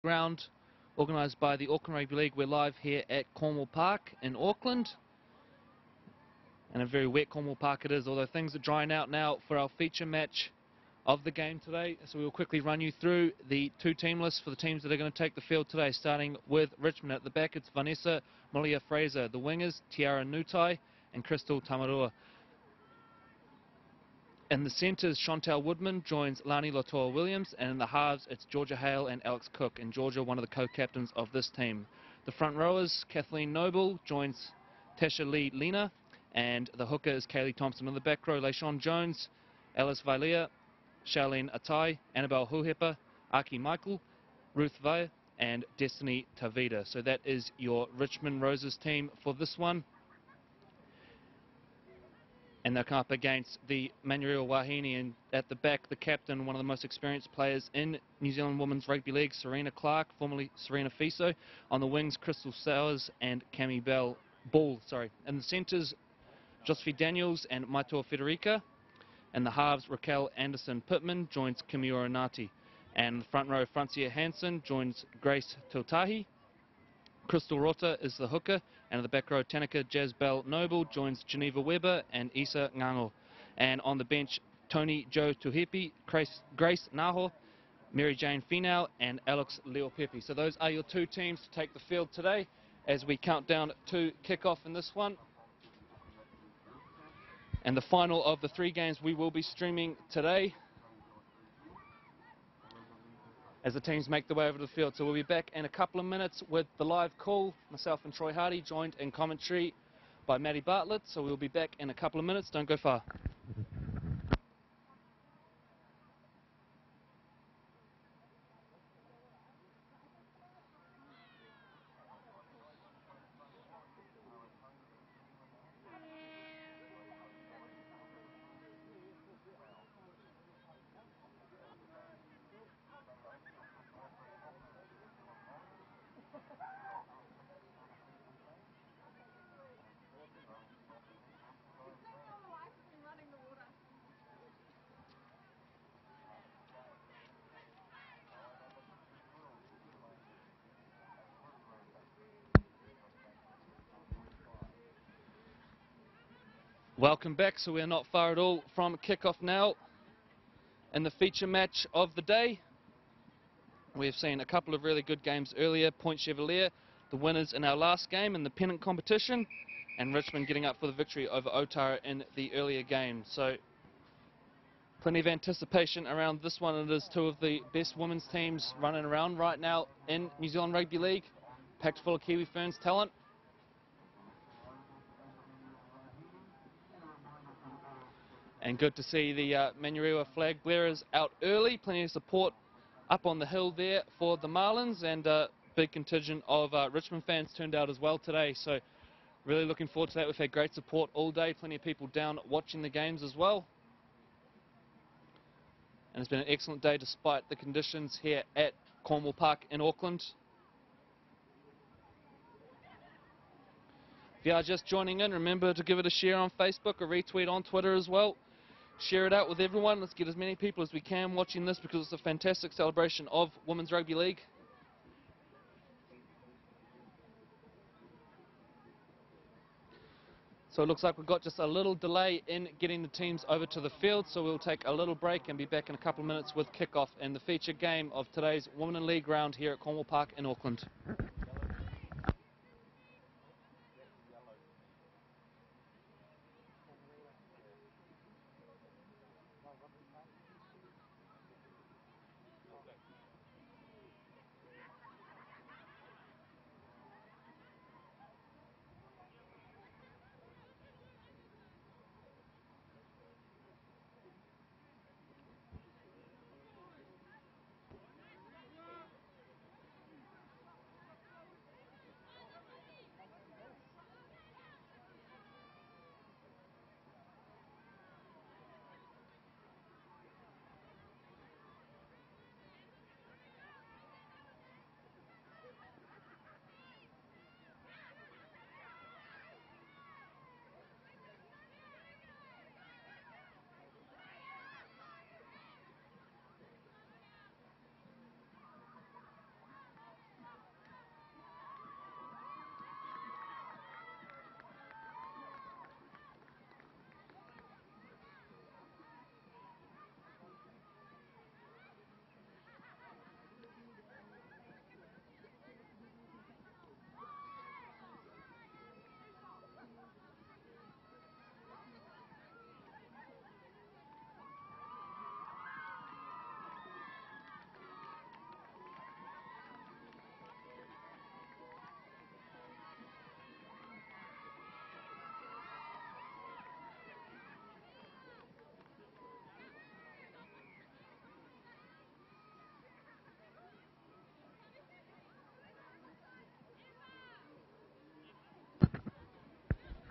Ground, organised by the Auckland Rugby League. We're live here at Cornwall Park in Auckland, and a very wet Cornwall Park it is, although things are drying out now for our feature match of the game today. So we'll quickly run you through the two team lists for the teams that are going to take the field today, starting with Richmond. At the back it's Vanessa Molia-Fraser, the wingers Tiara Nutai and Crystal Tamarua. In the centres, Chantal Woodman joins Lani Latoa-Williams, and in the halves, it's Georgia Hale and Alex Cook, and Georgia, one of the co-captains of this team. The front rowers, Kathleen Noble joins Tasha Lee Lena, and the hooker is Kaylee Thompson. In the back row, Leishon Jones, Alice Vailea, Charlene Atai, Annabelle Huhepa, Aki Michael, Ruth Vaya, and Destiny Tavita. So that is your Richmond Roses team for this one. And they'll come up against the Manurewa Wahine, and at the back, the captain, one of the most experienced players in New Zealand Women's Rugby League, Serena Clark, formerly Serena Fiso. On the wings, Crystal Sowers and Cami Ball. In the centres, Josephine Daniels and Maitoa Federica. And the halves, Raquel Anderson Pittman joins Kimiura Nati. And the front row, Francia Hansen joins Grace Tiltahi. Crystal Rota is the hooker, and at the back row, Tanika Jazz Bell Noble joins Geneva Weber and Isa Ngango. And on the bench, Tony Joe Tuhepi, Grace Naho, Mary Jane Finau, and Alex Leopepi. So those are your two teams to take the field today as we count down to kick-off in this one. And the final of the three games we will be streaming today as the teams make their way over to the field. So we'll be back in a couple of minutes with the live call. Myself and Troy Hardy, joined in commentary by Maddie Bartlett. So we'll be back in a couple of minutes. Don't go far. Welcome back. So we're not far at all from kickoff now in the feature match of the day. We've seen a couple of really good games earlier. Point Chevalier, the winners in our last game in the pennant competition, and Richmond getting up for the victory over Otara in the earlier game. So plenty of anticipation around this one. It is two of the best women's teams running around right now in New Zealand Rugby League, packed full of Kiwi Ferns talent. And good to see the Manurewa flag bearers out early. Plenty of support up on the hill there for the Marlins, and a big contingent of Richmond fans turned out as well today. So really looking forward to that. We've had great support all day. Plenty of people down watching the games as well. And it's been an excellent day despite the conditions here at Cornwall Park in Auckland. If you are just joining in, remember to give it a share on Facebook, or retweet on Twitter as well. Share it out with everyone. Let's get as many people as we can watching this, because it's a fantastic celebration of Women's Rugby League. So it looks like we've got just a little delay in getting the teams over to the field, so we'll take a little break and be back in a couple of minutes with kickoff in the feature game of today's Women in League round here at Cornwall Park in Auckland.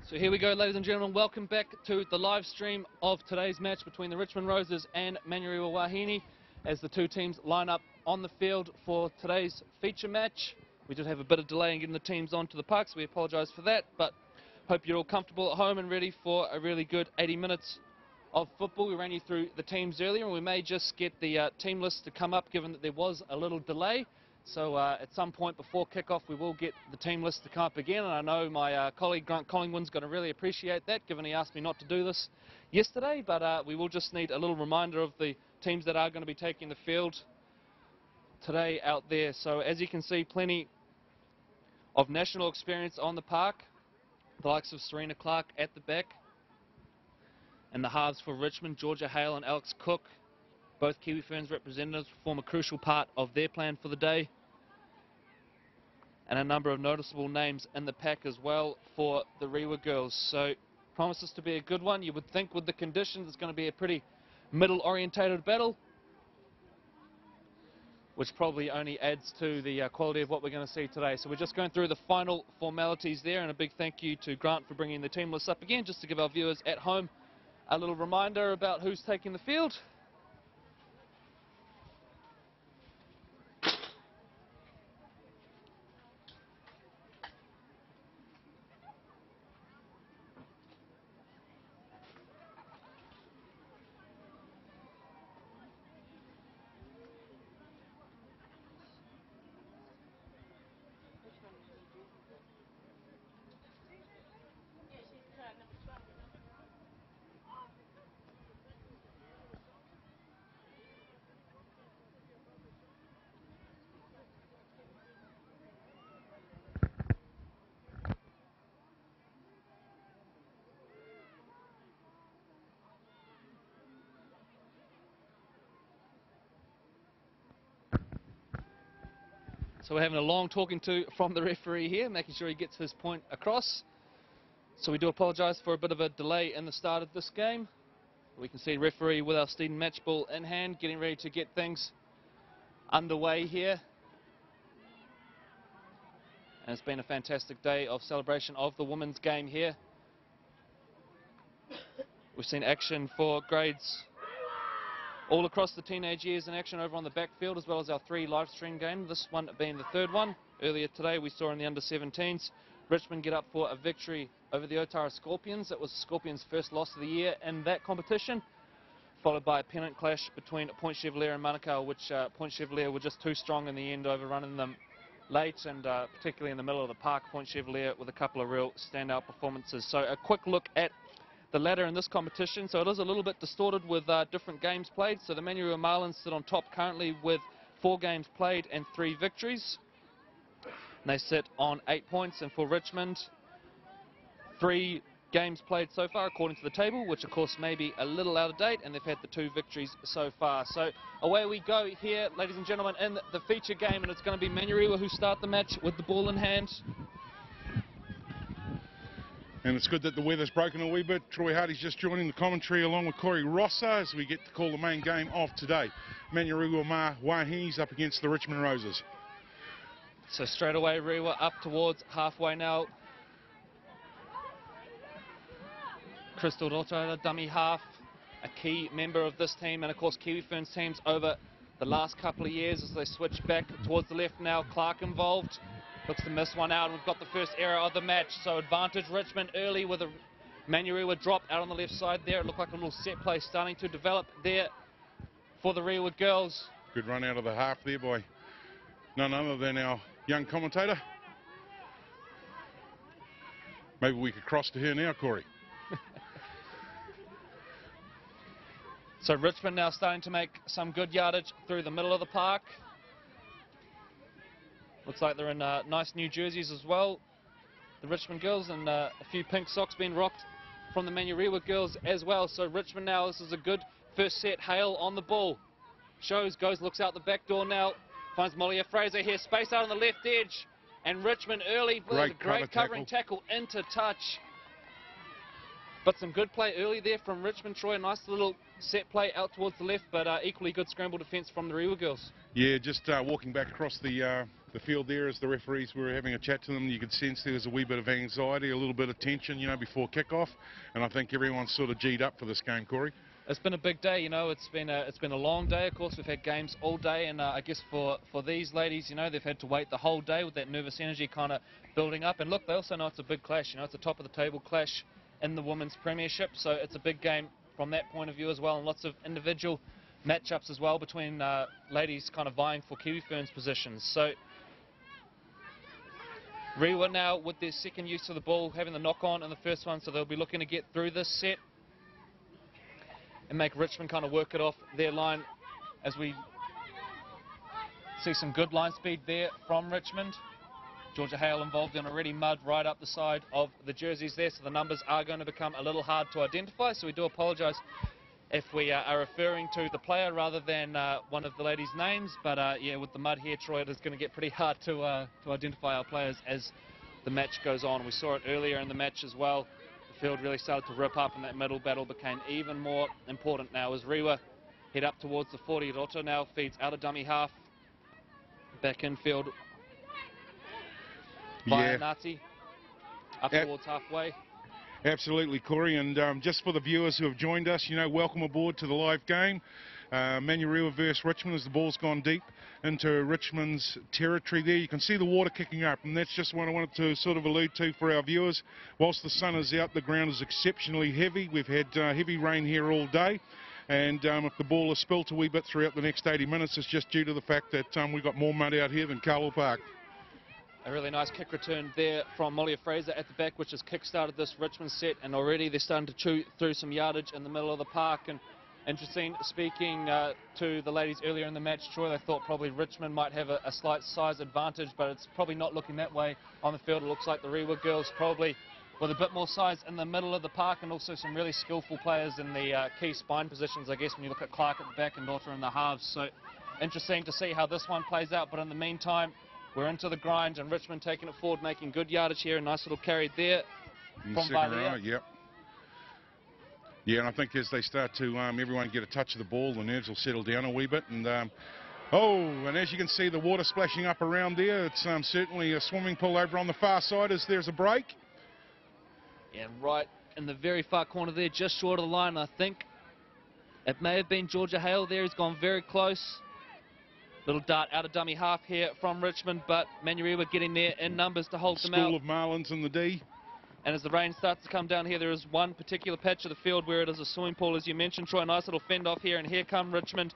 So here we go, ladies and gentlemen. Welcome back to the live stream of today's match between the Richmond Roses and Manurewa Wahine as the two teams line up on the field for today's feature match. We did have a bit of delay in getting the teams onto the park, so we apologise for that, but hope you're all comfortable at home and ready for a really good 80 minutes of football. We ran you through the teams earlier, and we may just get the team list to come up given that there was a little delay. So at some point before kick-off we will get the team list to come up again, and I know my colleague Grant Collingwood's going to really appreciate that, given he asked me not to do this yesterday, but we will just need a little reminder of the teams that are going to be taking the field today out there. So as you can see, plenty of national experience on the park, the likes of Serena Clark at the back, and the halves for Richmond, Georgia Hale and Alex Cook, both Kiwi Ferns representatives, form a crucial part of their plan for the day. And a number of noticeable names in the pack as well for the Rewa girls. So promises to be a good one. You would think with the conditions it's going to be a pretty middle-orientated battle, which probably only adds to the quality of what we're going to see today. So we're just going through the final formalities there, and a big thank you to Grant for bringing the team list up again, just to give our viewers at home a little reminder about who's taking the field. So we're having a long talking to from the referee here, making sure he gets his point across. So we do apologise for a bit of a delay in the start of this game. We can see referee with our student match ball in hand, getting ready to get things underway here. And it's been a fantastic day of celebration of the women's game here. We've seen action for grades all across the teenage years in action over on the backfield, as well as our 3 live stream games, this one being the third one. Earlier today we saw in the under-17s Richmond get up for a victory over the Otara Scorpions. It was Scorpions' first loss of the year in that competition, followed by a pennant clash between Point Chevalier and Manukau, which Point Chevalier were just too strong in the end, overrunning them late, and particularly in the middle of the park, Point Chevalier with a couple of real standout performances. So a quick look at the ladder in this competition. So it is a little bit distorted with different games played. So the Manurewa Marlins sit on top currently with 4 games played and 3 victories. And they sit on 8 points. And for Richmond, 3 games played so far according to the table, which of course may be a little out of date, and they've had the 2 victories so far. So away we go here, ladies and gentlemen, in the feature game, and it's going to be Manurewa who start the match with the ball in hand. And it's good that the weather's broken a wee bit. Troy Hardy's just joining the commentary along with Corey Rossa as we get to call the main game of today. Manurewa Wahine's up against the Richmond Roses. So straight away Rewa up towards halfway now. Crystal Roto, dummy half, a key member of this team, and of course Kiwi Ferns teams over the last couple of years as they switch back towards the left now. Clark involved. Looks to miss one out, and we've got the first error of the match. So advantage Richmond early with a Manurewa drop out on the left side there. It looked like a little set play starting to develop there for the Rewa girls. Good run out of the half there by none other than our young commentator. Maybe we could cross to her now, Corey. So Richmond now starting to make some good yardage through the middle of the park. Looks like they're in nice new jerseys as well, the Richmond girls, and a few pink socks being rocked from the Manurewa girls as well. So Richmond now, this is a good first set. Hale on the ball. Shows, goes, looks out the back door now. Finds Molly Fraser here. Space out on the left edge. And Richmond early with a great covering tackle into touch. But some good play early there from Richmond. Troy, a nice little set play out towards the left, but equally good scramble defence from the Rewa girls. Yeah, just walking back across the the field there as the referees were having a chat to them. You could sense there was a wee bit of anxiety, a little bit of tension, you know, before kick-off. And I think everyone's sort of G'd up for this game, Corey. It's been a big day, you know. It's been a long day. Of course, we've had games all day, and I guess for these ladies, you know, they've had to wait the whole day with that nervous energy kind of building up. And look, they also know it's a big clash. You know, it's a top of the table clash in the women's premiership, so it's a big game from that point of view as well, and lots of individual matchups as well between ladies kind of vying for Kiwi Ferns positions. So Rewa now with their second use of the ball, having the knock on in the first one, so they'll be looking to get through this set and make Richmond kind of work it off their line, as we see some good line speed there from Richmond. Georgia Hale involved in already mud right up the side of the jerseys there, so the numbers are going to become a little hard to identify, so we do apologise if we are referring to the player rather than one of the ladies' names. But yeah, with the mud here, Troy, it is going to get pretty hard to identify our players as the match goes on. We saw it earlier in the match as well. The field really started to rip up, and that middle battle became even more important now as Rewa head up towards the 40. Roto now feeds out a dummy half. Back infield via Nati up towards halfway. Absolutely, Corey, and just for the viewers who have joined us, you know, welcome aboard to the live game. Manurewa versus Richmond as the ball's gone deep into Richmond's territory there. You can see the water kicking up, and that's just what I wanted to sort of allude to for our viewers. Whilst the sun is out, the ground is exceptionally heavy. We've had heavy rain here all day, and if the ball is spilt a wee bit throughout the next 80 minutes, it's just due to the fact that we've got more mud out here than Cornwall Park. A really nice kick return there from Molly Fraser at the back, which has kick-started this Richmond set, and already they're starting to chew through some yardage in the middle of the park. And interesting, speaking to the ladies earlier in the match, Troy, they thought probably Richmond might have a slight size advantage, but it's probably not looking that way on the field. It looks like the Rewa girls probably with a bit more size in the middle of the park, and also some really skillful players in the key spine positions, I guess, when you look at Clark at the back and Daughter in the halves. So interesting to see how this one plays out, but in the meantime, we're into the grind, and Richmond taking it forward, making good yardage here. A nice little carry there from Valia. Yep. Yeah, and I think as they start to everyone get a touch of the ball, the nerves will settle down a wee bit. And and as you can see, the water splashing up around there. It's certainly a swimming pool over on the far side as there's a break. Yeah, right in the very far corner there, just short of the line, I think. It may have been Georgia Hale there. He's gone very close. Little dart out of dummy half here from Richmond, but Manurewa getting there in numbers to hold them out. School of Marlins in the D. And as the rain starts to come down here, there is one particular patch of the field where it is a swimming pool, as you mentioned, Troy. A nice little fend off here, and here come Richmond,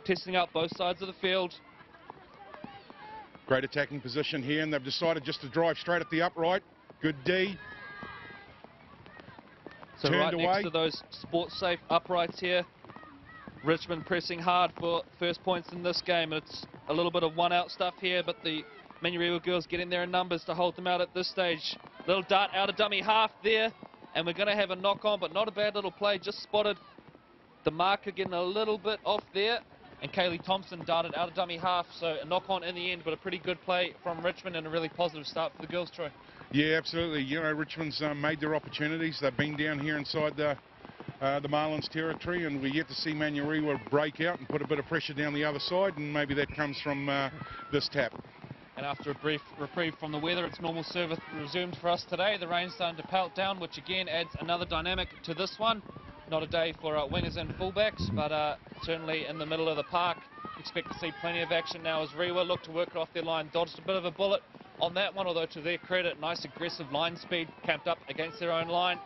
testing out both sides of the field. Great attacking position here, and they've decided just to drive straight at the upright. Good D. So Turned right away. next to those sports-safe uprights here. Richmond pressing hard for first points in this game. It's a little bit of one-out stuff here, but the Manurewa girls getting there in numbers to hold them out at this stage. Little dart out of dummy half there, and we're going to have a knock-on, but not a bad little play. Just spotted the marker getting a little bit off there, and Kaylee Thompson darted out of dummy half, so a knock-on in the end, but a pretty good play from Richmond and a really positive start for the girls, Troy. Yeah, absolutely. You know, Richmond's made their opportunities. They've been down here inside the Marlins territory, and we're yet to see Manurewa break out and put a bit of pressure down the other side, and maybe that comes from this tap. And after a brief reprieve from the weather, it's normal service resumed for us today. The rain's starting to pelt down, which again adds another dynamic to this one. Not a day for wingers and fullbacks, but certainly in the middle of the park. Expect to see plenty of action now as Rewa look to work it off their line. Dodged a bit of a bullet on that one, although to their credit, nice aggressive line speed, camped up against their own line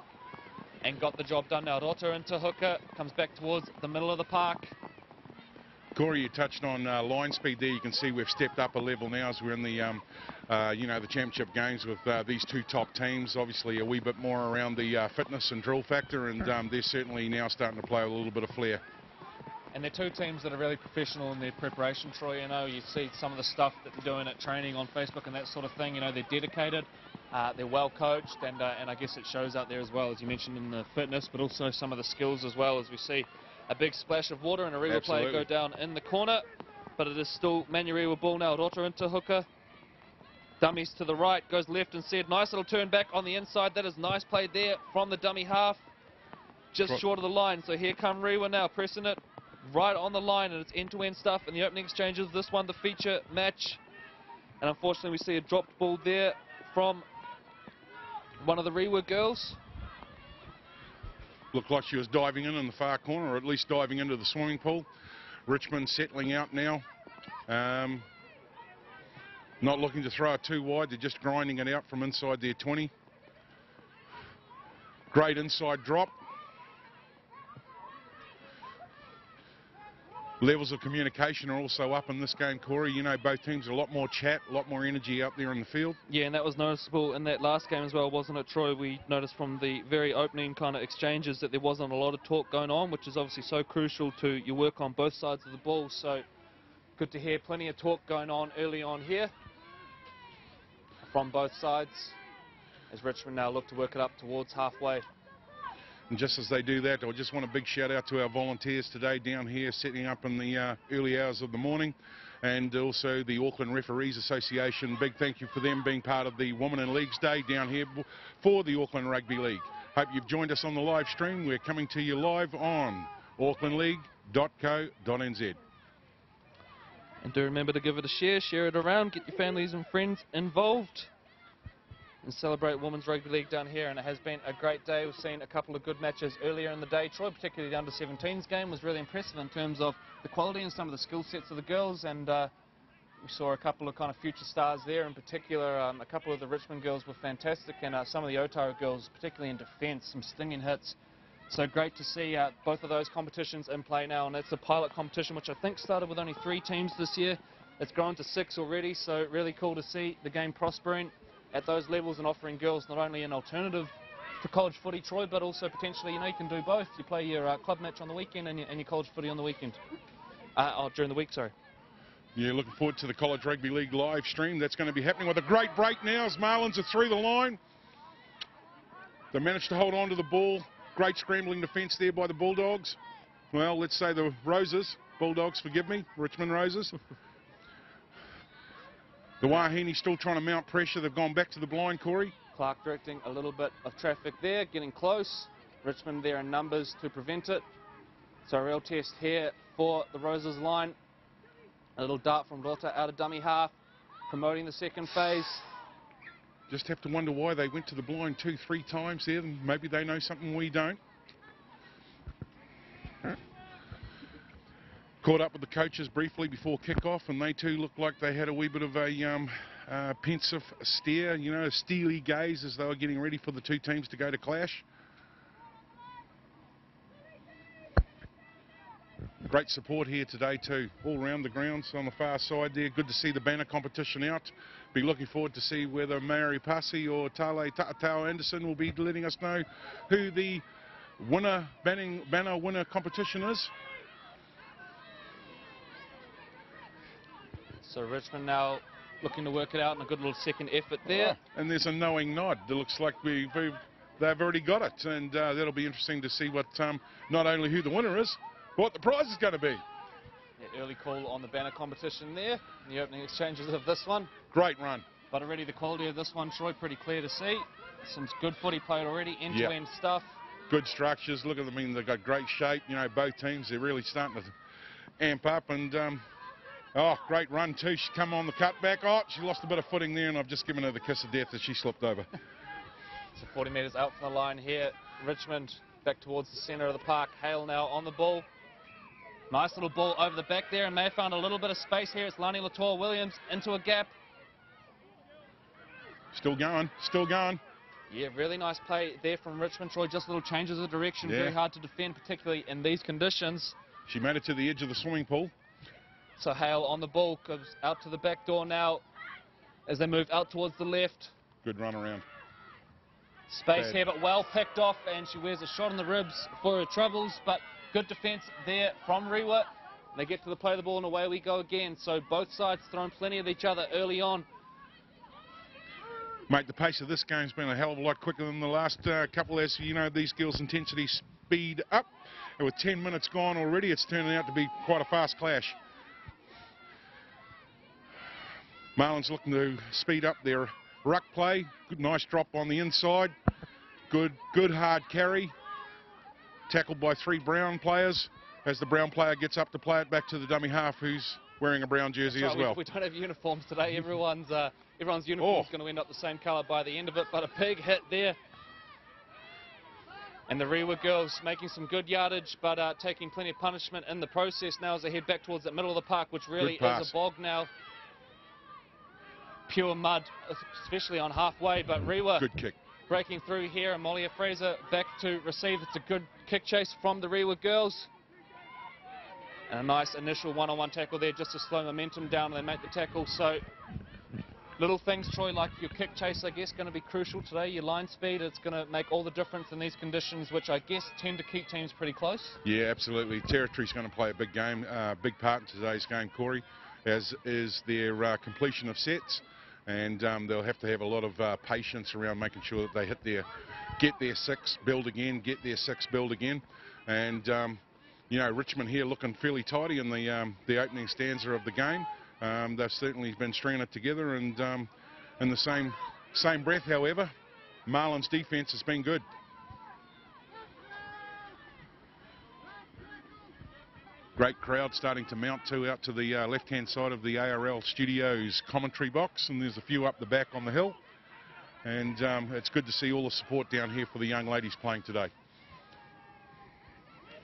and got the job done now. Roto into hooker, comes back towards the middle of the park. Corey, you touched on line speed there. You can see we've stepped up a level now as we're in the, the championship games with these two top teams. Obviously, a wee bit more around the fitness and drill factor, and they're certainly now starting to play with a little bit of flair. And they're two teams that are really professional in their preparation, Troy. You know, you see some of the stuff that they're doing at training on Facebook and that sort of thing. You know, they're dedicated, they're well coached, and I guess it shows out there as well, as you mentioned, in the fitness, but also some of the skills as well, as we see a big splash of water and a Rewa player go down in the corner. But it is still Manurewa ball now. Roto into hooker. Dummies to the right, goes left instead. Nice little turn back on the inside. That is nice play there from the dummy half. Just short of the line. So here come Rewa now, pressing it right on the line, and it's end-to-end stuff in the opening exchanges. This one, the feature match. And unfortunately we see a dropped ball there from one of the Rewa girls. Looked like she was diving in the far corner, or at least diving into the swimming pool. Richmond settling out now. Not looking to throw it too wide, they're just grinding it out from inside their 20. Great inside drop. Levels of communication are also up in this game, Corey. You know, both teams, a lot more chat, a lot more energy out there in the field. Yeah, and that was noticeable in that last game as well, wasn't it, Troy? We noticed from the very opening kind of exchanges that there wasn't a lot of talk going on, which is obviously so crucial to your work on both sides of the ball. So good to hear plenty of talk going on early on here from both sides, as Richmond now look to work it up towards halfway. And just as they do that, I just want a big shout out to our volunteers today down here setting up in the early hours of the morning, and also the Auckland Referees Association. Big thank you for them being part of the Women in Leagues Day down here for the Auckland Rugby League. Hope you've joined us on the live stream. We're coming to you live on aucklandleague.co.nz. And do remember to give it a share it around, get your families and friends involved and celebrate Women's Rugby League down here. And it has been a great day. We've seen a couple of good matches earlier in the day, Troy, particularly the under-17s game was really impressive in terms of the quality and some of the skill sets of the girls, and we saw a couple of kind of future stars there. In particular, a couple of the Richmond girls were fantastic, and some of the Otara girls, particularly in defence, some stinging hits. So great to see both of those competitions in play now, and it's a pilot competition which I think started with only 3 teams this year. It's grown to 6 already, so really cool to see the game prospering at those levels and offering girls not only an alternative to college footy, Troy, but also potentially, you know, you can do both. You play your club match on the weekend and your college footy on the weekend. During the week, sorry. Yeah, looking forward to the College Rugby League live stream. That's going to be happening with a great break now as Marlins are through the line. They managed to hold on to the ball. Great scrambling defence there by the Bulldogs. Well, let's say the Roses. Bulldogs, forgive me. Richmond Roses. The Wahine still trying to mount pressure. They've gone back to the blind, Corey. Clark directing a little bit of traffic there, getting close. Richmond there in numbers to prevent it. So a real test here for the Roses line. A little dart from Rota out of dummy half, promoting the second phase. Just have to wonder why they went to the blind 2-3 times there. Maybe they know something we don't. Caught up with the coaches briefly before kick-off, and they too looked like they had a wee bit of a pensive stare, you know, a steely gaze as they were getting ready for the 2 teams to go to clash. Great support here today too, all around the grounds on the far side there. Good to see the banner competition out. Be looking forward to see whether Mary Pasi or Tale Ta'atau Anderson will be letting us know who the banner winner competition is. So Richmond now looking to work it out in a good little second effort there. Oh, and there's a knowing nod. It looks like they've already got it, and that'll be interesting to see what not only who the winner is, but what the prize is going to be. Yeah, early call on the banner competition there, the opening exchanges of this one. Great run. But already the quality of this one, Troy, pretty clear to see. Some good footy played already, end-to-end stuff. Good structures. Look at them. I mean, they've got great shape. You know, both teams, they're really starting to amp up, and oh, great run too. She's come on the cutback. Oh, she lost a bit of footing there, and I've just given her the kiss of death as she slipped over. So 40 metres out from the line here. Richmond back towards the centre of the park. Hale now on the ball. Nice little ball over the back there, and May found a little bit of space here. It's Lani Latour-Williams into a gap. Still going, still going. Yeah, really nice play there from Richmond, Troy. Just little changes of direction. Yeah. Very hard to defend, particularly in these conditions. She made it to the edge of the swimming pool. So Hale on the ball, goes out to the back door now as they move out towards the left. Good run around. Space here, but well picked off, and she wears a shot in the ribs for her troubles, but good defence there from Rewa. They get to the play of the ball, and away we go again. So both sides throwing plenty of each other early on. Mate, the pace of this game's been a hell of a lot quicker than the last couple, as you know, these girls' intensity speed up. And with 10 minutes gone already, it's turning out to be quite a fast clash. Marlins looking to speed up their ruck play. Good, nice drop on the inside. Good hard carry. Tackled by 3 Brown players as the Brown player gets up to play it back to the dummy half, who's wearing a brown jersey as well. We don't have uniforms today. Everyone's uniform's going to end up the same colour by the end of it, but a big hit there. And the Rewa girls making some good yardage, but taking plenty of punishment in the process now as they head back towards the middle of the park, which really is a bog now. Pure mud, especially on halfway, but Rewa good kick. Breaking through here, and Molia Fraser back to receive. It's a good kick chase from the Rewa girls. And a nice initial one-on-one tackle there just to slow momentum down, and they make the tackle. So little things, Troy, like your kick chase, I guess, going to be crucial today. Your line speed, it's going to make all the difference in these conditions, which I guess tend to keep teams pretty close. Yeah, absolutely. Territory's going to play a big game, big part in today's game, Corey, as is their completion of sets. And they'll have to have a lot of patience around making sure that they get their six, build again, get their six, build again. And, you know, Richmond here looking fairly tidy in the opening stanza of the game. They've certainly been stringing it together, and in the same breath, however, Marlin's defence has been good. Great crowd starting to mount out to the left-hand side of the ARL Studios commentary box, and there's a few up the back on the hill. And it's good to see all the support down here for the young ladies playing today.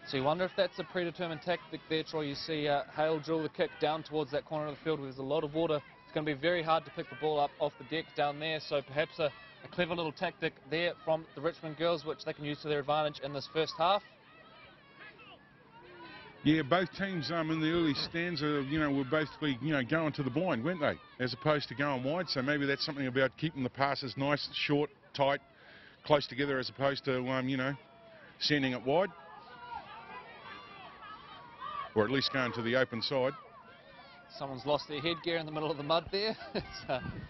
So you wonder if that's a predetermined tactic there, Troy. You see Hale drill the kick down towards that corner of the field where there's a lot of water. It's going to be very hard to pick the ball up off the deck down there, so perhaps a clever little tactic there from the Richmond girls, which they can use to their advantage in this first half. Yeah, both teams in the early stanza, you know, were basically, you know, going to the blind, weren't they? As opposed to going wide. So maybe that's something about keeping the passes nice, short, tight, close together, as opposed to, you know, sending it wide. Or at least going to the open side. Someone's lost their headgear in the middle of the mud there.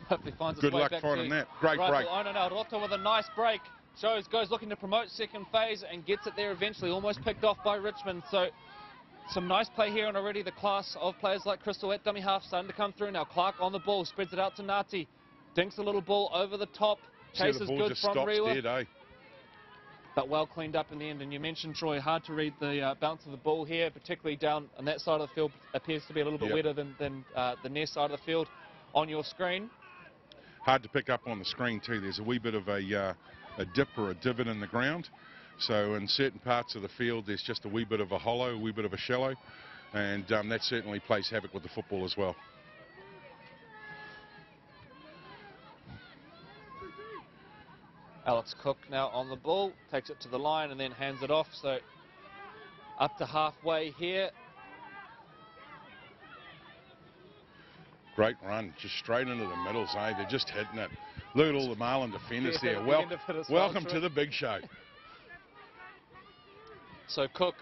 Hopefully finds its way back. Good luck finding that. Great break. Oh, no, Roto with a nice break. Goes looking to promote second phase and gets it there eventually. Almost picked off by Richmond. So some nice play here, and already the class of players like Crystal at dummy half starting to come through now. Clark on the ball, spreads it out to Ngati. Dinks a little ball over the top. Chase is good from Rewa. Dead, eh? But well cleaned up in the end. And you mentioned, Troy, hard to read the bounce of the ball here, particularly down on that side of the field. Appears to be a little bit wetter than the near side of the field on your screen. Hard to pick up on the screen too. There's a wee bit of a dip or a divot in the ground. So in certain parts of the field, there's just a wee bit of a hollow, a wee bit of a shallow. And that certainly plays havoc with the football as well. Alex Cook now on the ball, takes it to the line and then hands it off. So up to halfway here. Great run, just straight into the middles, eh? They're just hitting it. Look at all the Marlin defenders there. Welcome to the big show. So Cook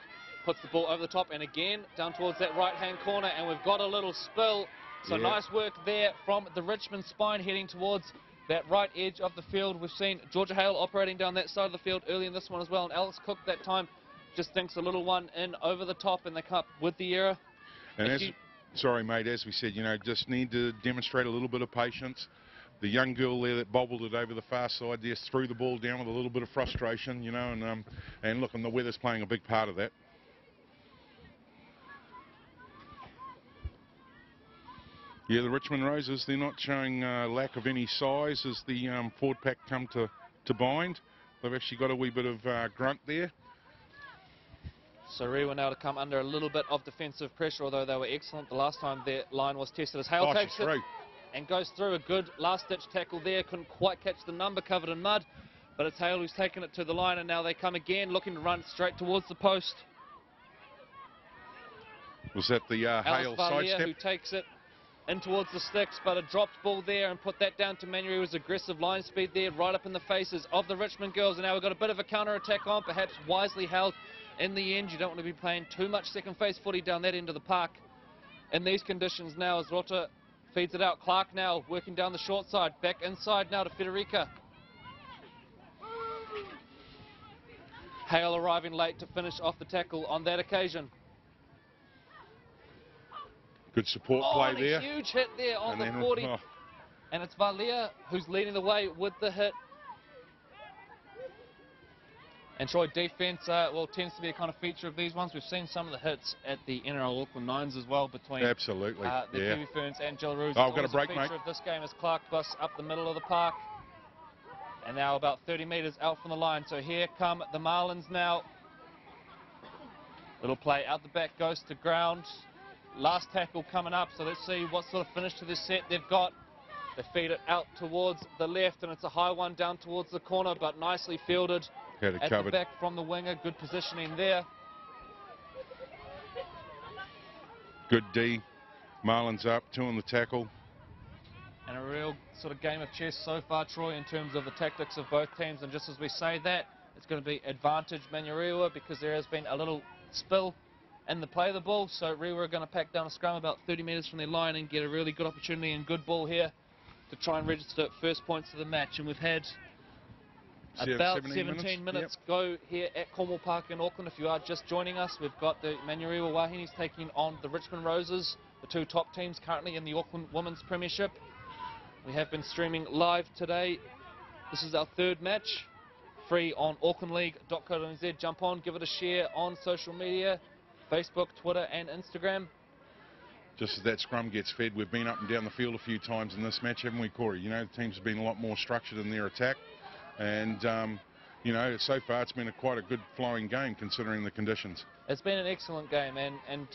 puts the ball over the top and again down towards that right-hand corner, and we've got a little spill. So nice work there from the Richmond spine heading towards that right edge of the field. We've seen Georgia Hale operating down that side of the field early in this one as well, and Alex Cook that time just thinks a little one in over the top, and they come up with the error. And sorry mate, as we said, you know, just need to demonstrate a little bit of patience. The young girl there that bobbled it over the far side just threw the ball down with a little bit of frustration, you know, and look, and the weather's playing a big part of that. Yeah, the Richmond Roses, they're not showing lack of any size as the forward pack come to bind. They've actually got a wee bit of grunt there. So Rewa now to come under a little bit of defensive pressure, although they were excellent the last time their line was tested. As Hale takes it and goes through, a good last-ditch tackle there. Couldn't quite catch the number, covered in mud, but it's Hale who's taken it to the line, and now they come again, looking to run straight towards the post. Was that the Hale sidestep? Who takes it in towards the sticks, but a dropped ball there and put that down to Manurewa's aggressive line speed there, right up in the faces of the Richmond girls. And now we've got a bit of a counter-attack on, perhaps wisely held in the end. You don't want to be playing too much second phase footy down that end of the park in these conditions now as Rota feeds it out. Clark now working down the short side, back inside now to Federica. Hale arriving late to finish off the tackle on that occasion. Good support play there. A huge hit there on the 40. And it's Valia who's leading the way with the hit. And Troy, defence, well, tends to be a kind of feature of these ones. We've seen some of the hits at the NRL Auckland Nines as well between Absolutely. the Kiwi Ferns and Jillaroos. Oh, I've got a break, feature mate. of this game is Clark Bus up the middle of the park. And now about 30 metres out from the line. So here come the Marlins now. Little play out the back, goes to ground. Last tackle coming up, so let's see what sort of finish to this set they've got. They feed it out towards the left, and it's a high one down towards the corner, but nicely fielded. Had it at covered. the back from the winger. Good positioning there. Good D. Marlins up, 2 on the tackle. And a real sort of game of chess so far, Troy, in terms of the tactics of both teams. And just as we say that, it's going to be advantage Manurewa because there has been a little spill in the play of the ball. So Rewa are going to pack down a scrum about 30 metres from their line and get a really good opportunity and good ball here to try and register first points of the match. And we've had about 17 minutes go here at Cornwall Park in Auckland. If you are just joining us, we've got the Manurewa Wahinis taking on the Richmond Roses, the 2 top teams currently in the Auckland Women's Premiership. We have been streaming live today. This is our 3rd match. Free on aucklandleague.co.nz. Jump on, give it a share on social media, Facebook, Twitter and Instagram. Just as that scrum gets fed, we've been up and down the field a few times in this match, haven't we, Corey? You know, the teams have been a lot more structured in their attack. And, you know, so far it's been quite a good flowing game considering the conditions. It's been an excellent game, and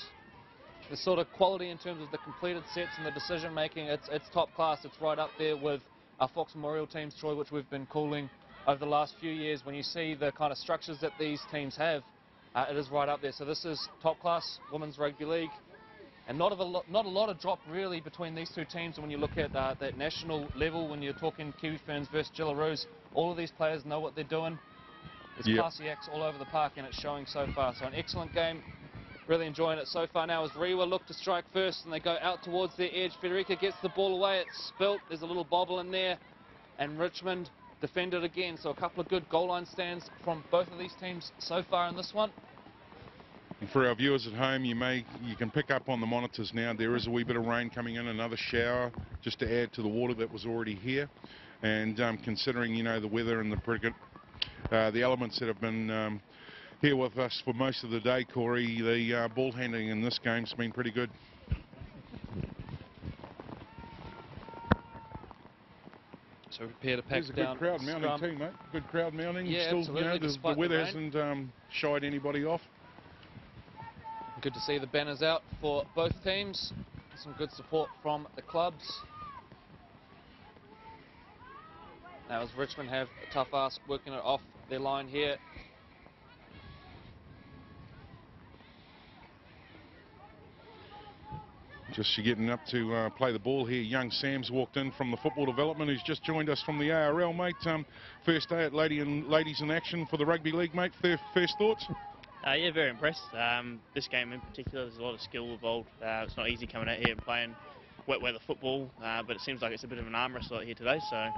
the sort of quality in terms of the completed sets and the decision making, it's top class. It's right up there with our Fox Memorial teams, Troy, which we've been calling over the last few years. When you see the kind of structures that these teams have, it is right up there. So this is top class women's rugby league. And not a lot of drop really between these 2 teams. And when you look at that national level, when you're talking Kiwi Ferns versus Jillaroos, all of these players know what they're doing. There's classy acts all over the park, and it's showing so far. So an excellent game. Really enjoying it so far now as Rewa look to strike first, and they go out towards their edge. Federica gets the ball away. It's spilt. There's a little bobble in there. And Richmond defended again. So a couple of good goal line stands from both of these teams so far in this one. And for our viewers at home, you can pick up on the monitors now. There is a wee bit of rain coming in, another shower, just to add to the water that was already here. And considering, you know, the weather and the elements that have been here with us for most of the day, Corey, the ball handling in this game's been pretty good. So prepare to pack There's a down. good crowd mounting too, mate. Good crowd mounting. Yeah, still, absolutely. you know, the weather hasn't shied anybody off. Good to see the banners out for both teams. Some good support from the clubs. Now as Richmond have a tough ask working it off their line here. Just getting up to play the ball here. Young Sam's walked in from the football development, who's just joined us from the ARL, mate. First day at Ladies in Action for the Rugby League, mate. First thoughts? Yeah, very impressed. This game in particular, there's a lot of skill involved. It's not easy coming out here and playing wet weather football, but it seems like it's a bit of an arm wrestle out here today, so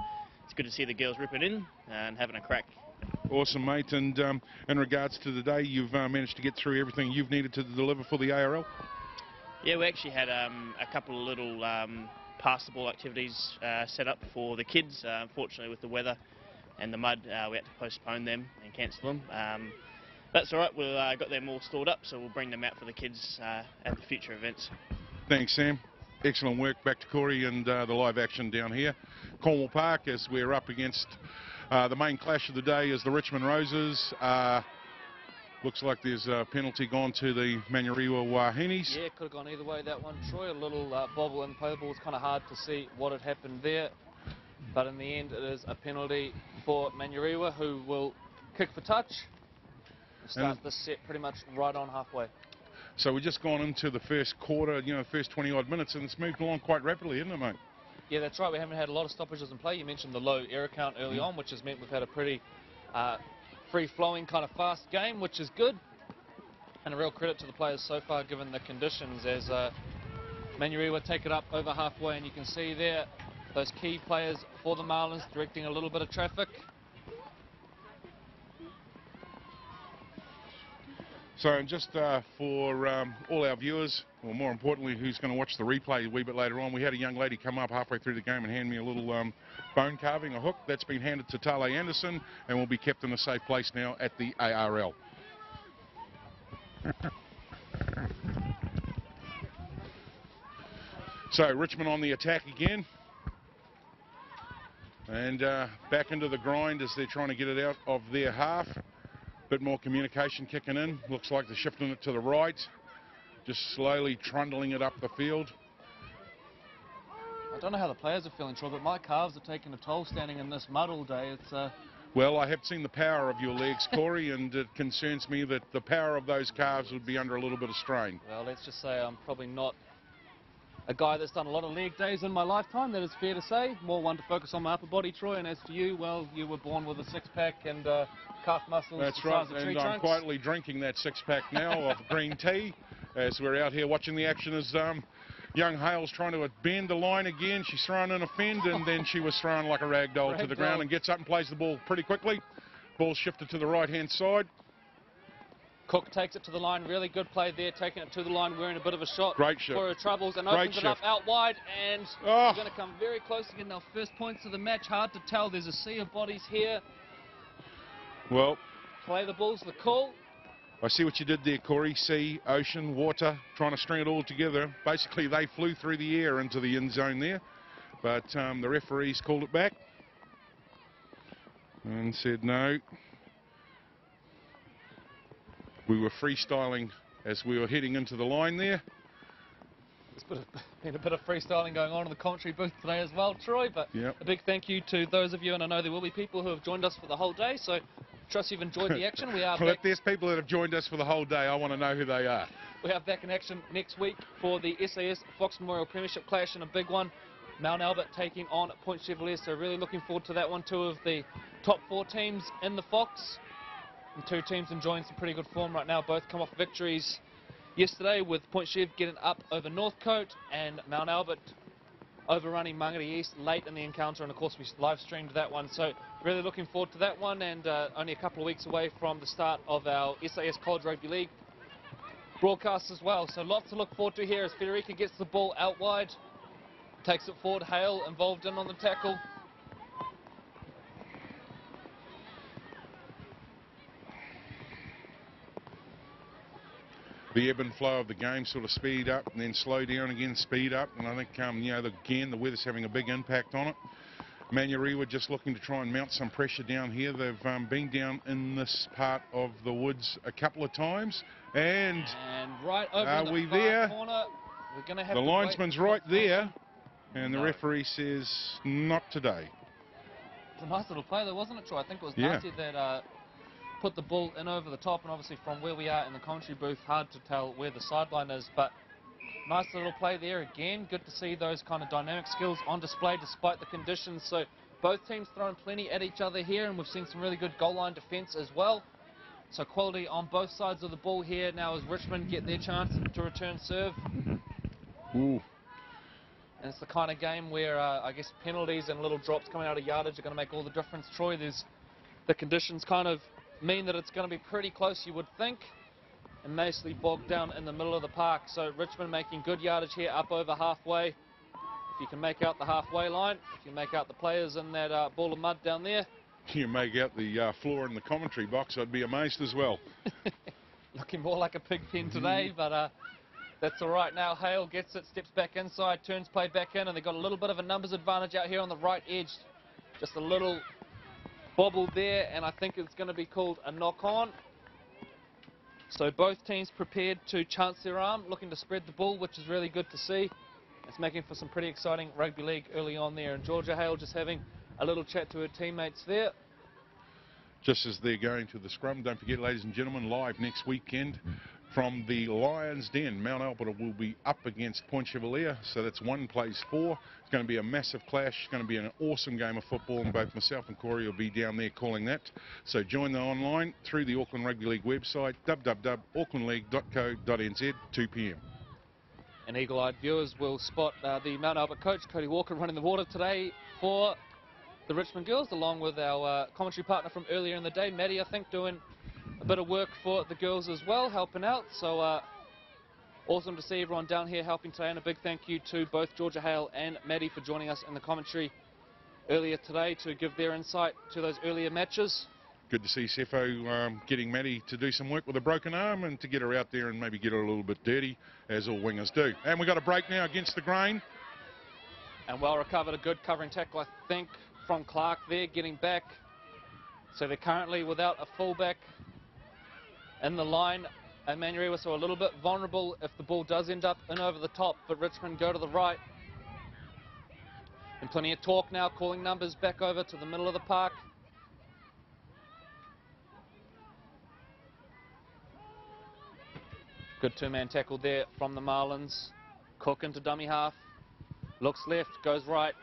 it's good to see the girls ripping in and having a crack. Awesome, mate. And in regards to the day, you've managed to get through everything you've needed to deliver for the ARL? Yeah, we actually had a couple of little pass the ball activities set up for the kids. Unfortunately, with the weather and the mud, we had to postpone them and cancel them. That's all right, we've got them all stored up, so we'll bring them out for the kids at the future events. Thanks, Sam. Excellent work. Back to Corey and the live action down here. Cornwall Park, as we're up against the main clash of the day is the Richmond Roses. Looks like there's a penalty gone to the Manurewa Wahinis. Yeah, could have gone either way, that one, Troy. A little bobble in play. The ball was kind of hard to see what had happened there. But in the end, it is a penalty for Manurewa, who will kick for touch. Start this set pretty much right on halfway. So we've just gone into the first quarter, you know, first 20-odd minutes, and it's moved along quite rapidly, isn't it, mate? Yeah, that's right. We haven't had a lot of stoppages in play. You mentioned the low error count early on, which has meant we've had a pretty free-flowing, kind of fast game, which is good. And a real credit to the players so far, given the conditions, as Manurewa take it up over halfway, and you can see there those key players for the Marlins directing a little bit of traffic. So just for all our viewers, or more importantly, who's going to watch the replay a wee bit later on, we had a young lady come up halfway through the game and hand me a little bone carving, a hook. That's been handed to Tale Anderson and will be kept in a safe place now at the ARL. So Richmond on the attack again. And back into the grind as they're trying to get it out of their half. Bit more communication kicking in. Looks like they're shifting it to the right. Just slowly trundling it up the field. I don't know how the players are feeling, Troy, but my calves are taking a toll standing in this mud all day. It's Well, I have seen the power of your legs, Corey, and it concerns me that the power of those calves would be under a little bit of strain. Well, let's just say I'm probably not a guy that's done a lot of leg days in my lifetime, that is fair to say. More one to focus on my upper body, Troy, and as for you, well, you were born with a six-pack and calf muscles. That's the right, size of tree and I'm trunks. quietly drinking that six-pack now of green tea as we're out here watching the action as young Hale's trying to bend the line again. She's thrown in a fend, and then she was thrown like a rag doll to the ground and gets up and plays the ball pretty quickly. Ball shifted to the right-hand side. Cook takes it to the line, really good play there, taking it to the line, wearing a bit of a shot Great shift. for her troubles, and Great opens it up shift. out wide, and Oh. we're going to come very close to getting our first points of the match. Hard to tell, there's a sea of bodies here. Well, Play the ball's the call. I see what you did there, Corey. Sea, ocean, water, trying to string it all together. Basically, they flew through the air into the end zone there, but the referees called it back and said no. We were freestyling as we were heading into the line there. There's been a bit of freestyling going on in the commentary booth today as well, Troy, but Yep. a big thank you to those of you, and I know there will be people who have joined us for the whole day, so trust you've enjoyed the action. We are Well, if back. there's people that have joined us for the whole day, I want to know who they are. We are back in action next week for the SAS Fox Memorial Premiership Clash, and a big one. Mount Albert taking on Point Chevalier, so really looking forward to that one. Two of the top 4 teams in the Fox, and 2 teams enjoying some pretty good form right now. Both come off victories yesterday, with Point Chev getting up over Northcote and Mount Albert overrunning Mangere East late in the encounter, and of course we live streamed that one, so really looking forward to that one, and only a couple of weeks away from the start of our SAS College Rugby League broadcast as well, so lots to look forward to here as Federica gets the ball out wide, takes it forward. Hale involved in on the tackle. The ebb and flow of the game sort of speed up and then slow down again, speed up, and I think you know, again the weather's having a big impact on it. Manurewa just looking to try and mount some pressure down here. They've been down in this part of the woods a couple of times, and right over are in we the far there? corner, we're going to have The to linesman's wait for right there, confirmation. and the No. referee says not today. It's a nice little play though, wasn't it, Troy? I think it was Yeah. Nati that put the ball in over the top, and obviously from where we are in the commentary booth, hard to tell where the sideline is, but nice little play there again. Good to see those kind of dynamic skills on display despite the conditions. So both teams throwing plenty at each other here, and we've seen some really good goal line defence as well. So quality on both sides of the ball here now as Richmond get their chance to return serve. Ooh. And it's the kind of game where I guess penalties and little drops coming out of yardage are going to make all the difference. Troy, the conditions kind of mean that it's going to be pretty close, you would think, and mostly bogged down in the middle of the park. So Richmond making good yardage here, up over halfway. If you can make out the halfway line, if you make out the players in that ball of mud down there. You make out the floor in the commentary box, I'd be amazed as well. Looking more like a pig pen today, but that's all right now. Hale gets it, steps back inside, turns play back in, and they've got a little bit of a numbers advantage out here on the right edge. Just a little bobble there, and I think it's going to be called a knock-on. So both teams prepared to chance their arm, looking to spread the ball, which is really good to see. It's making for some pretty exciting rugby league early on there, and Georgia Hale just having a little chat to her teammates there. Just as they're going to the scrum, don't forget, ladies and gentlemen, live next weekend from the Lions Den. Mount Albert will be up against Point Chevalier, so that's 1 plays 4. It's going to be a massive clash. It's going to be an awesome game of football, and both myself and Corey will be down there calling that. So join them online through the Auckland Rugby League website, www.aucklandleague.co.nz, 2 p.m. And eagle-eyed viewers will spot the Mount Albert coach, Cody Walker, running the water today for the Richmond girls, along with our commentary partner from earlier in the day, Maddie, I think, doing a bit of work for the girls as well, helping out. So awesome to see everyone down here helping today, and a big thank you to both Georgia Hale and Maddie for joining us in the commentary earlier today to give their insight to those earlier matches. Good to see Sepho getting Maddie to do some work with a broken arm and to get her out there and maybe get her a little bit dirty, as all wingers do. And we've got a break now against the grain. And well recovered, a good covering tackle, I think, from Clark there, getting back. So they're currently without a fullback in the line. And Manurewa so a little bit vulnerable if the ball does end up in over the top, but Richmond go to the right. And plenty of talk now, calling numbers back over to the middle of the park. Good two-man tackle there from the Marlins. Cook into dummy half. Looks left, goes right.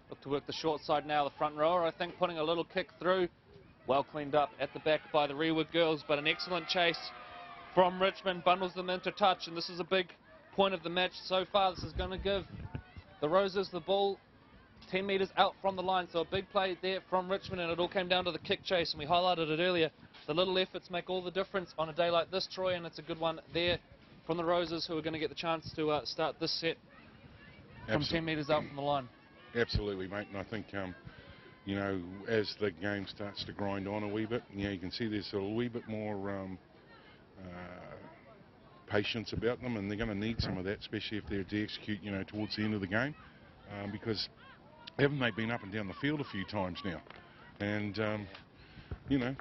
Look to work the short side now, the front rower, I think, putting a little kick through. Well cleaned up at the back by the Rewa girls, but an excellent chase from Richmond, bundles them into touch, and this is a big point of the match so far. This is going to give the Roses the ball 10 metres out from the line, so a big play there from Richmond, and it all came down to the kick chase, and we highlighted it earlier. The little efforts make all the difference on a day like this, Troy, and it's a good one there from the Roses, who are going to get the chance to start this set from 10 metres out from the line. Absolutely, mate, and I think, you know, as the game starts to grind on a wee bit, you know, you can see there's a wee bit more patience about them, and they're going to need some of that, especially if they're to execute, you know, towards the end of the game, because haven't they been up and down the field a few times now? And, you know,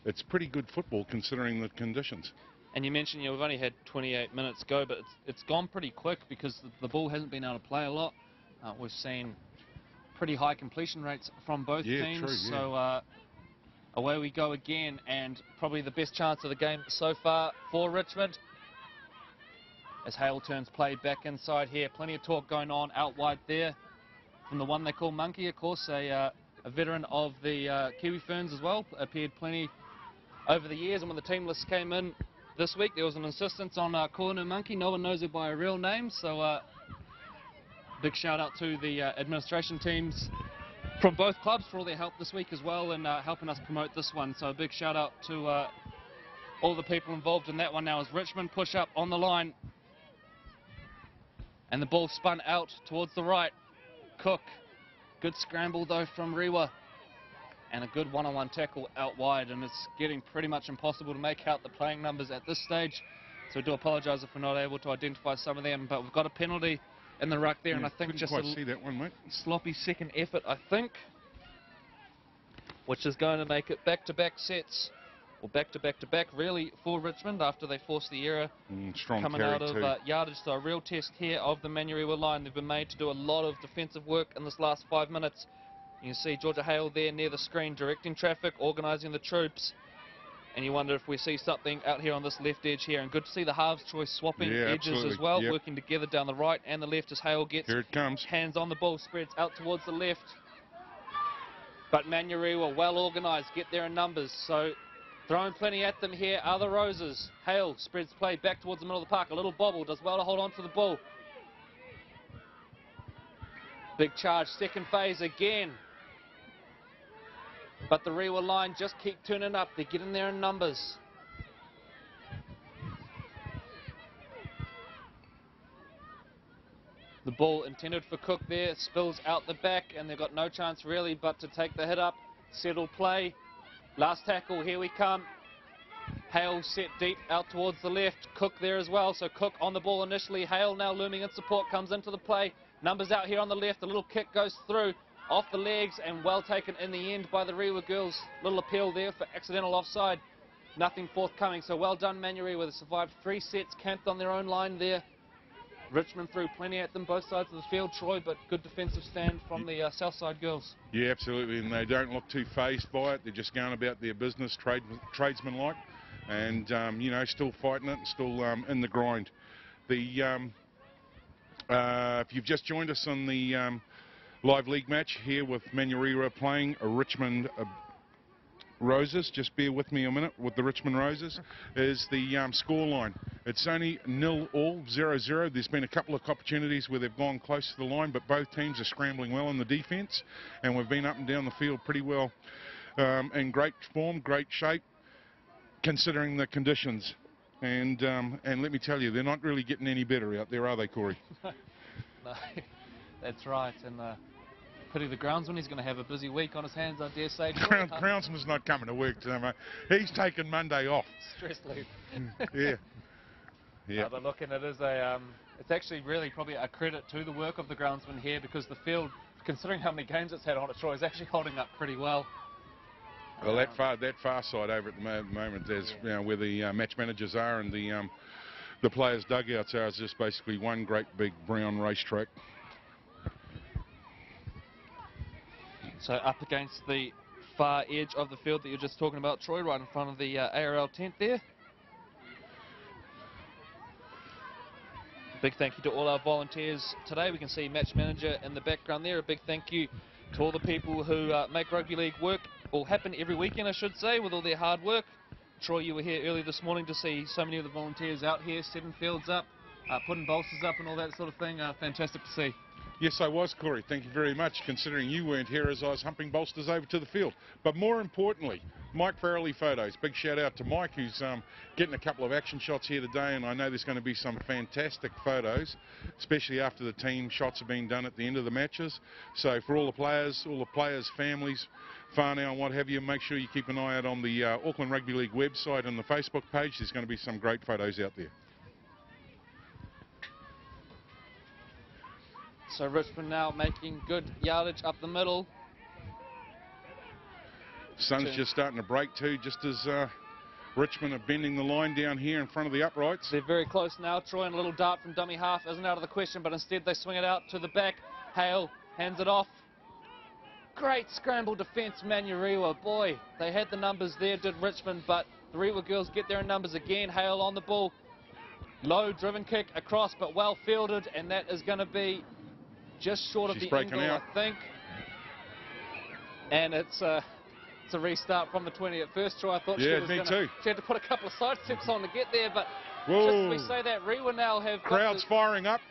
it's pretty good football considering the conditions. And you mentioned, you know, we've only had 28 minutes go, but it's gone pretty quick because the ball hasn't been able to play a lot. We've seen pretty high completion rates from both teams. True, yeah. So away we go again, and probably the best chance of the game so far for Richmond. As Hale turns play back inside here. Plenty of talk going on out wide there from the one they call Monkey, of course, a veteran of the Kiwi Ferns as well. Appeared plenty over the years, and when the team list came in this week, there was an insistence on calling her Monkey. No one knows her by her real name, so big shout out to the administration teams from both clubs for all their help this week as well, and helping us promote this one. So a big shout out to all the people involved in that one. Now as Richmond push up on the line, and the ball spun out towards the right. Cook, good scramble though from Rewa, and a good one-on-one tackle out wide, and it's getting pretty much impossible to make out the playing numbers at this stage, so I do apologise if we're not able to identify some of them, but we've got a penalty in the ruck there, yeah, and I think just quite see that one, mate. Sloppy second effort, I think, which is going to make it back-to-back sets, or back-to-back-to-back really for Richmond after they forced the error coming out of yardage. So a real test here of the Manurewa line. They've been made to do a lot of defensive work in this last 5 minutes. You can see Georgia Hale there near the screen directing traffic, organising the troops. And you wonder if we see something out here on this left edge here. And good to see the halves choice swapping edges as well, working together down the right and the left as Hale gets here it comes. Hands on the ball, spreads out towards the left. But Manurewa well organised, get there in numbers. So throwing plenty at them here are the Roses. Hale spreads play back towards the middle of the park. A little bobble, does well to hold on to the ball. Big charge, second phase again. But the Rewa line just keep turning up. They're getting there in numbers. The ball intended for Cook there spills out the back, and they've got no chance really but to take the hit up. Settle play. Last tackle, here we come. Hale set deep out towards the left. Cook there as well, so Cook on the ball initially. Hale now looming in support, comes into the play. Numbers out here on the left, a little kick goes through. Off the legs and well taken in the end by the Rewa girls. Little appeal there for accidental offside. Nothing forthcoming, so well done Manurewa. They survived 3 sets, camped on their own line there. Richmond threw plenty at them, both sides of the field, Troy, but good defensive stand from the south side girls. Yeah, absolutely, and they don't look too phased by it. They're just going about their business, tradesman-like, and, you know, still fighting it and still in the grind. If you've just joined us on the live league match here with Manurewa playing Richmond Roses, just bear with me a minute, with the Richmond Roses, is the score line. It's only 0-0, 0-0. There's been a couple of opportunities where they've gone close to the line, but both teams are scrambling well in the defence, and we've been up and down the field pretty well in great form, great shape, considering the conditions. And let me tell you, they're not really getting any better out there, are they, Corey? No, that's right. And pity the groundsman. He's going to have a busy week on his hands, I dare say. Groundsman's not coming to work today, mate. He's taking Monday off. Stress leave. Yeah. Yeah. But look, and it is it's actually really probably a credit to the work of the groundsman here, because the field, considering how many games it's had on it, Troy, is actually holding up pretty well. Well, that far side over at the moment, there's where the match managers are and the players' dugouts are, is just basically one great big brown racetrack. So up against the far edge of the field that you're just talking about, Troy, right in front of the ARL tent there. Big thank you to all our volunteers today. We can see match manager in the background there. A big thank you to all the people who make rugby league work, or happen every weekend I should say, with all their hard work. Troy, you were here early this morning to see so many of the volunteers out here, 7 fields up, putting bolsters up and all that sort of thing. Fantastic to see. Yes, I was, Corey. Thank you very much, considering you weren't here as I was humping bolsters over to the field. But more importantly, Mike Farrelly Photos. Big shout out to Mike, who's getting a couple of action shots here today, and I know there's going to be some fantastic photos, especially after the team shots have been done at the end of the matches. So for all the players, families, whānau and what have you, make sure you keep an eye out on the Auckland Rugby League website and the Facebook page. There's going to be some great photos out there. So Richmond now making good yardage up the middle. Sun's just starting to break too, just as Richmond are bending the line down here in front of the uprights. They're very close now. Troy, and a little dart from dummy half isn't out of the question, but instead they swing it out to the back. Hale hands it off. Great scramble defence, Manurewa. Boy, they had the numbers there, did Richmond, but the Rewa girls get there in numbers again. Hale on the ball. Low driven kick across, but well fielded, and that is going to be just short of the angle, I think. And it's a restart from the 20 at first. Troy, I thought she had to put a couple of side steps on to get there, but just as we say that, Rewa now have crowds firing up.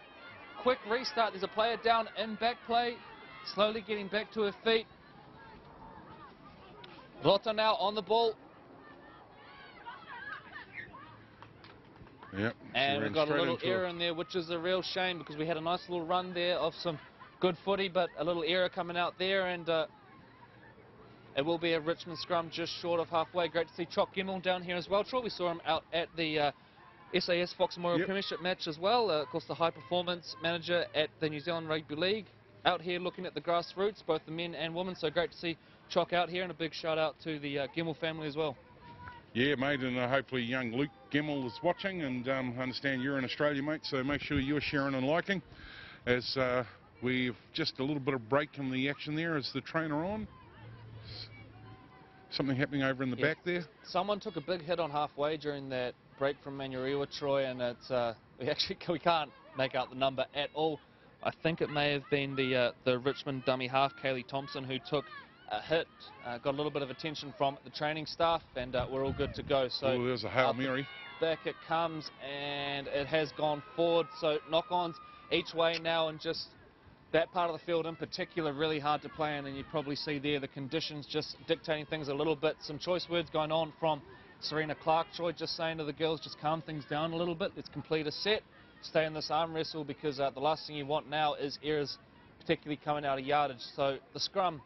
Quick restart. There's a player down in back play, slowly getting back to her feet. Lotta now on the ball. Yep. And we've got a little error in there, which is a real shame, because we had a nice little run there of some good footy, but a little error coming out there, and it will be a Richmond scrum just short of halfway. Great to see Chock Gemmell down here as well, Troy. We saw him out at the SAS Fox Memorial Premiership match as well. Of course, the high performance manager at the New Zealand Rugby League, out here looking at the grassroots, both the men and women. So great to see Chock out here, and a big shout out to the Gemmell family as well. Yeah, mate, and hopefully young Luke Gemmell is watching, and I understand you're in Australia, mate, so make sure you're sharing and liking, as we've just a little bit of break in the action there as the trainer on. Something happening over in the back there. Someone took a big hit on halfway during that break from Manurewa, Troy, and it's we can't make out the number at all. I think it may have been the Richmond dummy half, Kaylee Thompson, who took a hit, got a little bit of attention from the training staff, and we're all good to go. So there's a Hail Mary. Back it comes, and it has gone forward. So knock-ons each way now, and just that part of the field in particular really hard to play in, and you probably see there the conditions just dictating things a little bit. Some choice words going on from Serena Clark, Troy, just saying to the girls, just calm things down a little bit. Let's complete a set, stay in this arm wrestle, because the last thing you want now is errors, particularly coming out of yardage. So the scrum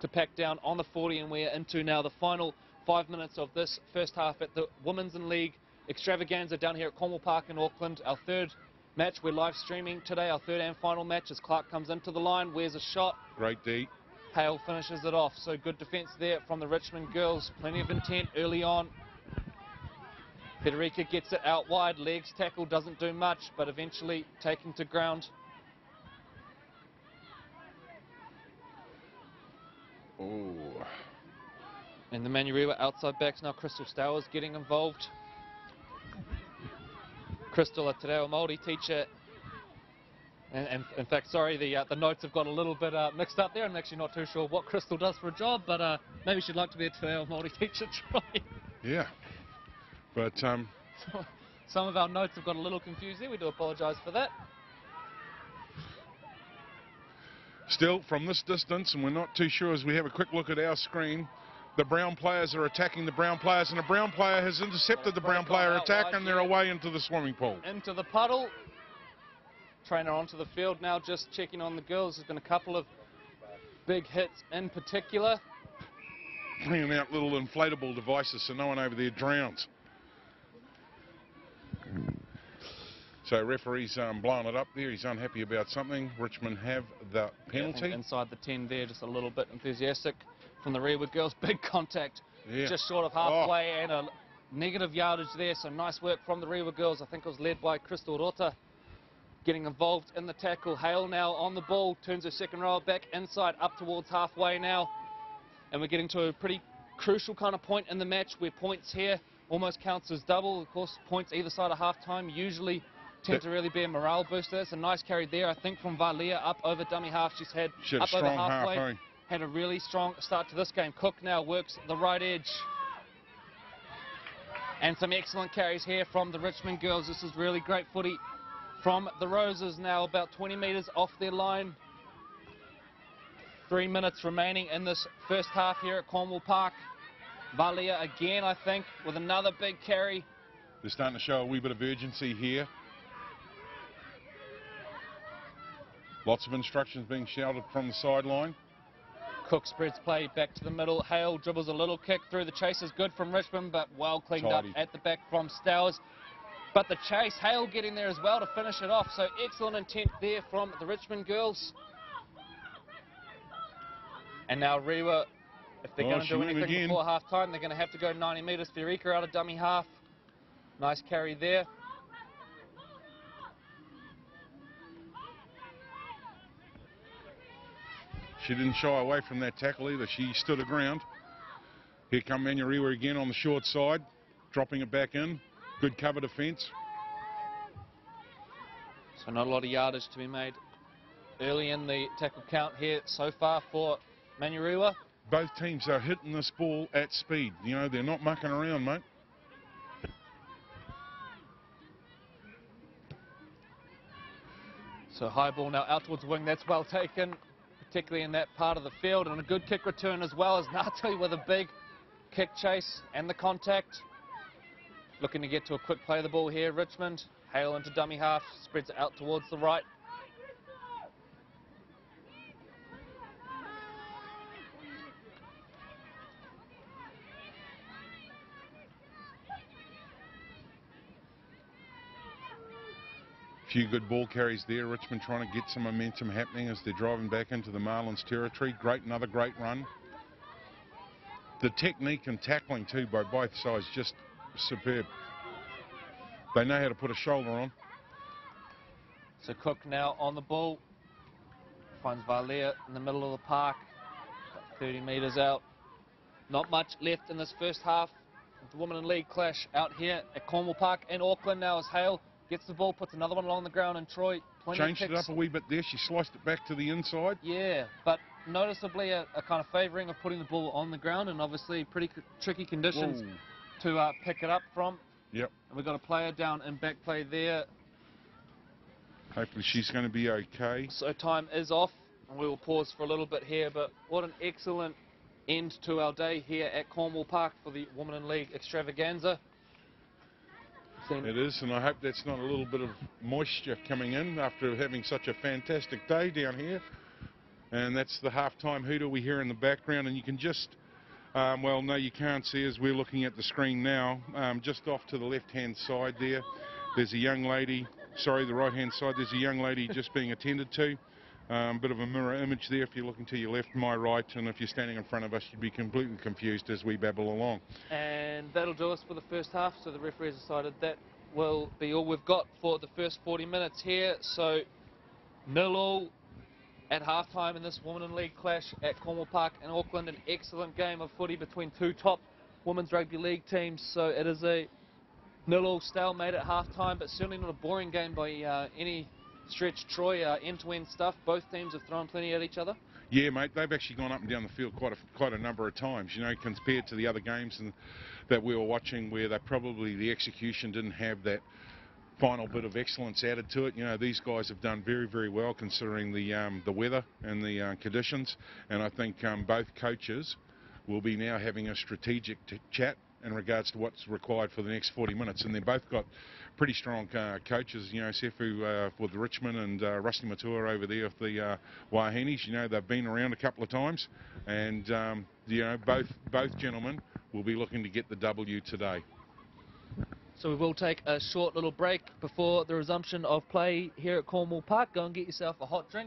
to pack down on the 40, and we're into now the final 5 minutes of this first half at the Women's and League Extravaganza down here at Cornwall Park in Auckland. Our third match, we're live streaming today, our third and final match, as Clark comes into the line, wears a shot. Great D. Hale finishes it off, so good defence there from the Richmond girls, plenty of intent early on. Federica gets it out wide, legs tackle, doesn't do much, but eventually taking to ground. Oh. And the Manurewa outside backs now, Crystal Stowers getting involved. Crystal, a Te Reo Māori teacher. And in fact, sorry, the notes have got a little bit mixed up there. I'm actually not too sure what Crystal does for a job, but maybe she'd like to be a Te Reo Māori teacher, Troy. Yeah. But some of our notes have got a little confused there. We do apologise for that. Still, from this distance, and we're not too sure as we have a quick look at our screen, The Brown players are attacking the Brown players, and the Brown player has intercepted the Brown player attack, and they're away into the swimming pool. Into the puddle. Trainer onto the field now, just checking on the girls. There's been a couple of big hits in particular. Bringing out little inflatable devices so no one over there drowns. So referee's blowing it up there. He's unhappy about something. Richmond have the penalty. Inside the 10 there, just a little bit enthusiastic from the Rearwood girls. Big contact, Yeah. just short of halfway, and a negative yardage there. So nice work from the Rearwood girls. I think it was led by Crystal Rota, getting involved in the tackle. Hale now on the ball, turns her second row back inside, up towards halfway now. And we're getting to a pretty crucial kind of point in the match where points here almost counts as double. Of course, points either side of half-time usually tend to really be a morale booster. It's a nice carry there, I think, from Valia up over dummy half. She's had up over halfway. Had a really strong start to this game. Cook now works the right edge. And some excellent carries here from the Richmond girls. This is really great footy from the Roses now, about 20 metres off their line. 3 minutes remaining in this first half here at Cornwall Park. Valia again, I think, with another big carry. They're starting to show a wee bit of urgency here. Lots of instructions being shouted from the sideline. Cook spreads play back to the middle. Hale dribbles a little kick through. The chase is good from Richmond, but well cleaned up at the back from Stowers. But the chase, Hale getting there as well to finish it off. So excellent intent there from the Richmond girls. And now Rewa, if they're going to do anything before half-time, they're going to have to go 90 metres. Fiorika out of dummy half. Nice carry there. She didn't shy away from that tackle either. She stood her ground. Here come Manurewa again on the short side, dropping it back in. Good cover defence. So not a lot of yardage to be made early in the tackle count here so far for Manurewa. Both teams are hitting this ball at speed. You know, they're not mucking around, mate. So high ball now out towards the wing. That's well taken, particularly in that part of the field. And a good kick return as well as Ngati with a big kick chase and the contact. Looking to get to a quick play of the ball here, Richmond. Hale into dummy half, spreads it out towards the right. Few good ball carries there. Richmond trying to get some momentum happening as they're driving back into the Marlins territory. Another great run. The technique and tackling too by both sides just superb. They know how to put a shoulder on. So Cook now on the ball. Finds Valia in the middle of the park. About 30 metres out. Not much left in this first half. The Women in League clash out here at Cornwall Park in Auckland now as Hale gets the ball, puts another one along the ground, and Troy changed it up a wee bit there. She sliced it back to the inside. Yeah, but noticeably a kind of favouring of putting the ball on the ground, and obviously pretty tricky conditions to pick it up from. Yep. And we've got a player down in back play there. Hopefully she's going to be okay. So time is off, and we will pause for a little bit here, but what an excellent end to our day here at Cornwall Park for the Women in League extravaganza. It is, and I hope that's not a little bit of moisture coming in after having such a fantastic day down here. And that's the halftime hooter we hear in the background, and you can just, well, no, you can't see as we're looking at the screen now. Just off to the left-hand side there, there's a young lady, sorry, the right-hand side, there's a young lady just being attended to. Bit of a mirror image there if you're looking to your left, my right, and if you're standing in front of us, you'd be completely confused as we babble along. And that'll do us for the first half, so the referees decided that will be all we've got for the first 40 minutes here. So 0-0 at halftime in this Women in League clash at Cornwall Park in Auckland. An excellent game of footy between two top women's rugby league teams. So it is a 0-0 stalemate at halftime, but certainly not a boring game by any stretch. Troy, end-to-end stuff. Both teams have thrown plenty at each other. Yeah, mate, they've actually gone up and down the field quite a number of times, you know, compared to the other games that we were watching where the execution didn't have that final bit of excellence added to it. You know, these guys have done very, very well considering the weather and the conditions, and I think both coaches will be now having a strategic chat in regards to what's required for the next 40 minutes. And they've both got pretty strong coaches, you know, Sefu for the Richmond and Rusty Matua over there with the Wahinis. You know, they've been around a couple of times, and you know, both gentlemen will be looking to get the W today. So we will take a short little break before the resumption of play here at Cornwall Park. Go and get yourself a hot drink.